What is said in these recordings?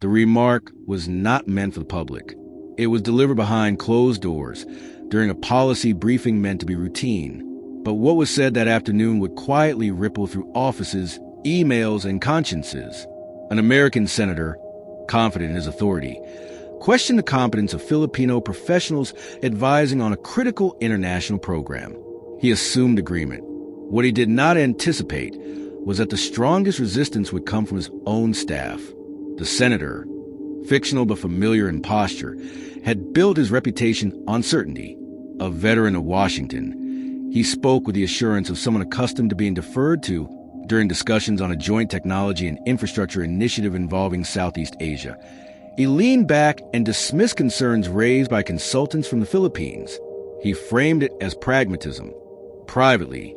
The remark was not meant for the public. It was delivered behind closed doors during a policy briefing meant to be routine. But what was said that afternoon would quietly ripple through offices, emails, and consciences. An American senator, confident in his authority, questioned the competence of Filipino professionals advising on a critical international program. He assumed agreement. What he did not anticipate was that the strongest resistance would come from his own staff. The senator, fictional but familiar in posture, had built his reputation on certainty. A veteran of Washington, he spoke with the assurance of someone accustomed to being deferred to during discussions on a joint technology and infrastructure initiative involving Southeast Asia. He leaned back and dismissed concerns raised by consultants from the Philippines. He framed it as pragmatism. Privately,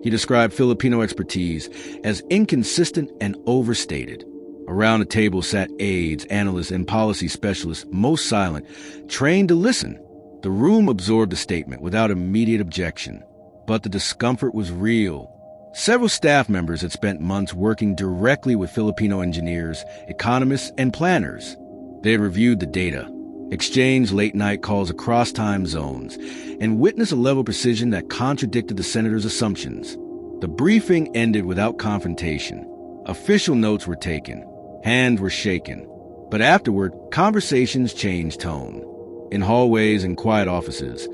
he described Filipino expertise as inconsistent and overstated. Around the table sat aides, analysts, and policy specialists, most silent, trained to listen. The room absorbed the statement without immediate objection. But the discomfort was real. Several staff members had spent months working directly with Filipino engineers, economists, and planners. They had reviewed the data, exchanged late-night calls across time zones, and witnessed a level of precision that contradicted the senator's assumptions. The briefing ended without confrontation. Official notes were taken. Hands were shaken. But afterward, conversations changed tone. In hallways and quiet offices,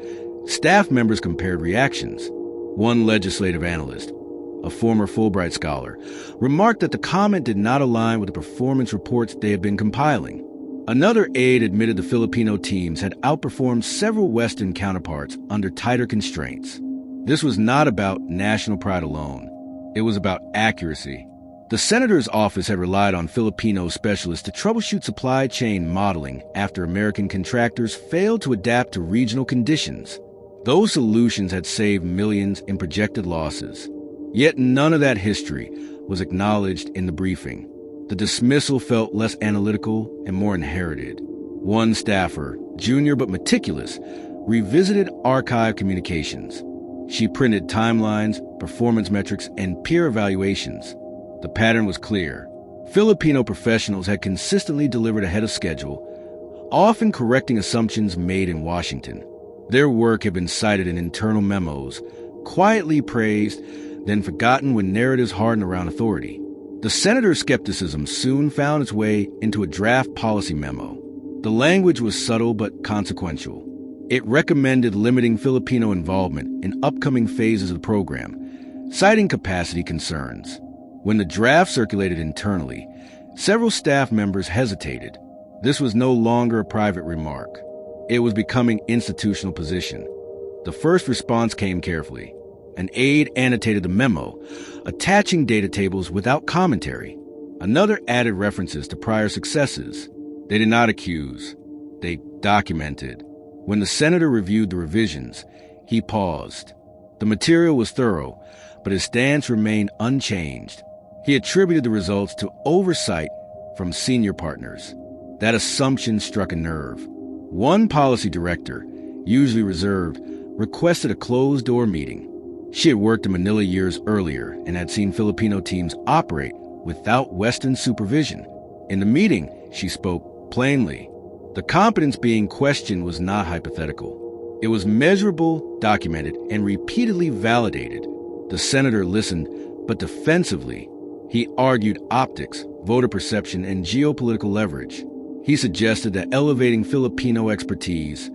staff members compared reactions. One legislative analyst, a former Fulbright scholar, remarked that the comment did not align with the performance reports they had been compiling. Another aide admitted the Filipino teams had outperformed several Western counterparts under tighter constraints. This was not about national pride alone. It was about accuracy. The senator's office had relied on Filipino specialists to troubleshoot supply chain modeling after American contractors failed to adapt to regional conditions. Those solutions had saved millions in projected losses. Yet none of that history was acknowledged in the briefing. The dismissal felt less analytical and more inherited. One staffer, junior but meticulous, revisited archive communications. She printed timelines, performance metrics, and peer evaluations. The pattern was clear. Filipino professionals had consistently delivered ahead of schedule, often correcting assumptions made in Washington. Their work had been cited in internal memos, quietly praised, then forgotten when narratives hardened around authority. The senator's skepticism soon found its way into a draft policy memo. The language was subtle but consequential. It recommended limiting Filipino involvement in upcoming phases of the program, citing capacity concerns. When the draft circulated internally, several staff members hesitated. This was no longer a private remark. It was becoming institutional position. The first response came carefully. An aide annotated the memo, attaching data tables without commentary. Another added references to prior successes. They did not accuse. They documented. When the senator reviewed the revisions, he paused. The material was thorough, but his stance remained unchanged. He attributed the results to oversight from senior partners. That assumption struck a nerve. One policy director, usually reserved, requested a closed-door meeting. She had worked in Manila years earlier and had seen Filipino teams operate without Western supervision. In the meeting, she spoke plainly. The competence being questioned was not hypothetical. It was measurable, documented, and repeatedly validated. The senator listened, but defensively. He argued optics, voter perception, and geopolitical leverage. He suggested that elevating Filipino expertise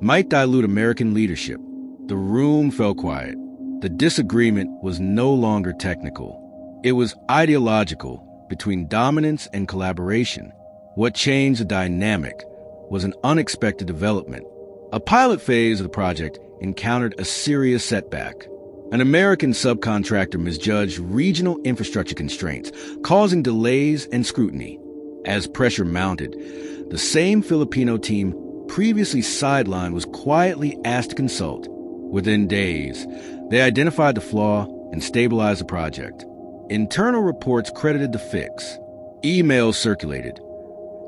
might dilute American leadership. The room fell quiet. The disagreement was no longer technical. It was ideological, between dominance and collaboration. What changed the dynamic was an unexpected development. A pilot phase of the project encountered a serious setback. An American subcontractor misjudged regional infrastructure constraints, causing delays and scrutiny. As pressure mounted, the same Filipino team previously sidelined was quietly asked to consult. Within days, they identified the flaw and stabilized the project. Internal reports credited the fix. Emails circulated,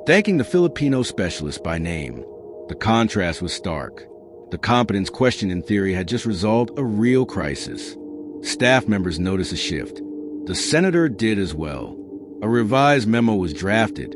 thanking the Filipino specialist by name. The contrast was stark. The competence question in theory had just resolved a real crisis. Staff members noticed a shift. The senator did as well. A revised memo was drafted,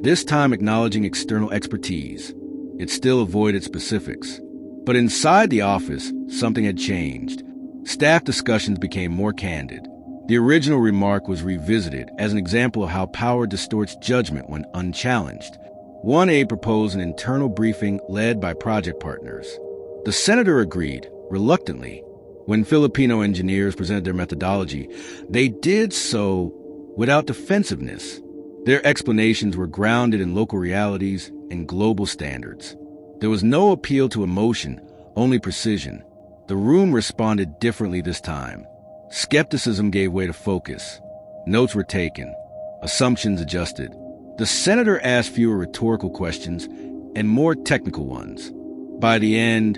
this time acknowledging external expertise. It still avoided specifics. But inside the office, something had changed. Staff discussions became more candid. The original remark was revisited as an example of how power distorts judgment when unchallenged. One aide proposed an internal briefing led by project partners. The senator agreed, reluctantly. When Filipino engineers presented their methodology, they did so without defensiveness. Their explanations were grounded in local realities and global standards. There was no appeal to emotion, only precision. The room responded differently this time. Skepticism gave way to focus. Notes were taken. Assumptions adjusted. The senator asked fewer rhetorical questions and more technical ones. By the end,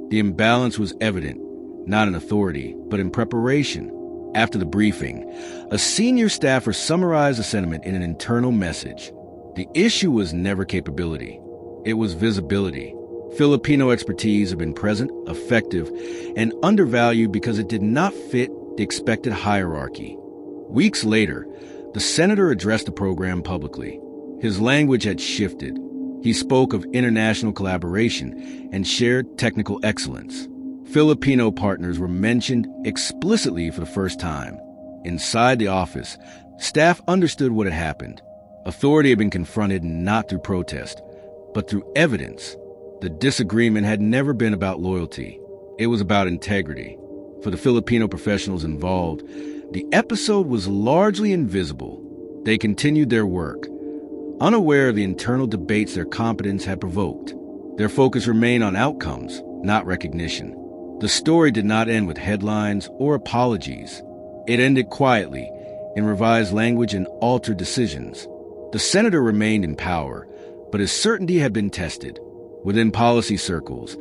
the imbalance was evident, not in authority, but in preparation. After the briefing, a senior staffer summarized the sentiment in an internal message. The issue was never capability. It was visibility. Filipino expertise had been present, effective, and undervalued because it did not fit the expected hierarchy. Weeks later, the senator addressed the program publicly. His language had shifted. He spoke of international collaboration and shared technical excellence. Filipino partners were mentioned explicitly for the first time. Inside the office, staff understood what had happened. Authority had been confronted not through protest, but through evidence. The disagreement had never been about loyalty. It was about integrity. For the Filipino professionals involved, the episode was largely invisible. They continued their work, unaware of the internal debates their competence had provoked. Their focus remained on outcomes, not recognition. The story did not end with headlines or apologies. It ended quietly, in revised language and altered decisions. The senator remained in power, but his certainty had been tested. Within policy circles,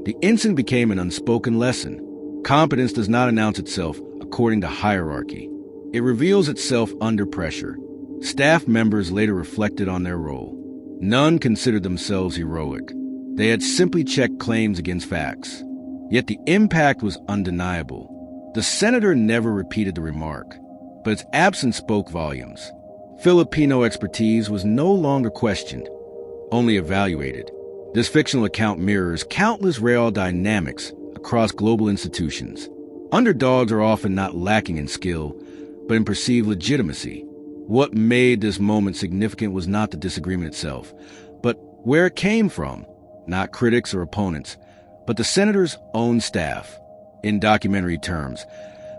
the incident became an unspoken lesson. Competence does not announce itself according to hierarchy. It reveals itself under pressure. Staff members later reflected on their role. None considered themselves heroic. They had simply checked claims against facts. Yet the impact was undeniable. The senator never repeated the remark, but its absence spoke volumes. Filipino expertise was no longer questioned, only evaluated. This fictional account mirrors countless real dynamics across global institutions. Underdogs are often not lacking in skill, but in perceived legitimacy. What made this moment significant was not the disagreement itself, but where it came from. Not critics or opponents, but the senator's own staff. In documentary terms,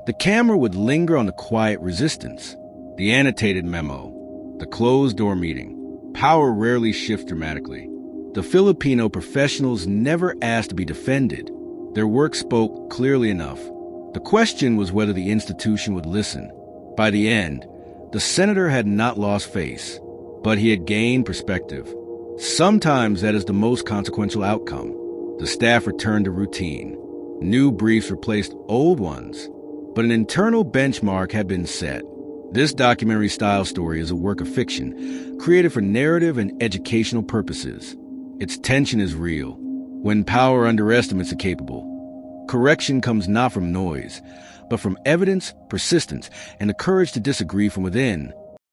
the camera would linger on the quiet resistance, the annotated memo, the closed-door meeting. Power rarely shifts dramatically. The Filipino professionals never asked to be defended. Their work spoke clearly enough. The question was whether the institution would listen. By the end, the senator had not lost face, but he had gained perspective. Sometimes that is the most consequential outcome. The staff returned to routine. New briefs replaced old ones, but an internal benchmark had been set. This documentary-style story is a work of fiction, created for narrative and educational purposes. Its tension is real. When power underestimates the capable, correction comes not from noise, but from evidence, persistence, and the courage to disagree from within.